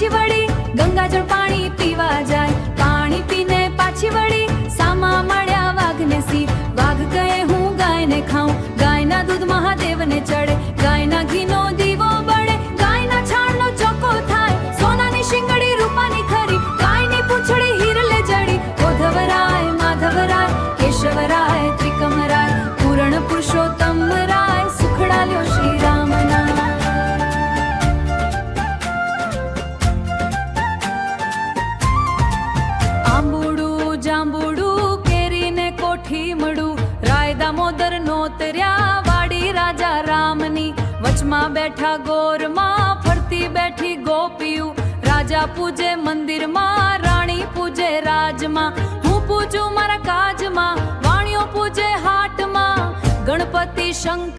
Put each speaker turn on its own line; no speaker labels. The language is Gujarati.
પાછી વળી ગંગાજળ પાણી પીવા જાય, પાણી પીને પાછી વળી સામા મળ્યા વાઘને સી, વાઘ કહે હું ગાયને ખાઉં, ગાયના દૂધ મહાદેવને ચડે, ગાયના ઘીનો દીવો બળે, ગાયના છાણનો ચોખ્ખો થાય, સોનાની શિંગડી રૂપાની ખરી, ગાયની પૂંછડી હીરલે જડી, ઉદ્ધવરાય માધવરાય કેશવરાય ત્રિકમરાય, પૂરણ પુરુષોત્તમ રાય સુખડાલ્યો શ્રી રામના। આંબુડું જાંબુડું કેરીને કોઠી મળું, રાય દામોદર નોતર્યા વાડી રાજા રામની, વચમાં બેઠા ગોરમાં ફરતી બેઠી ગોપીયું, રાજા પૂજે મંદિરમાં રાણી પૂજે રાજમાં, હું પૂજું મારા કાજમાં, વાણિયો પૂજે હાટમાં, ગણપતિ શંકર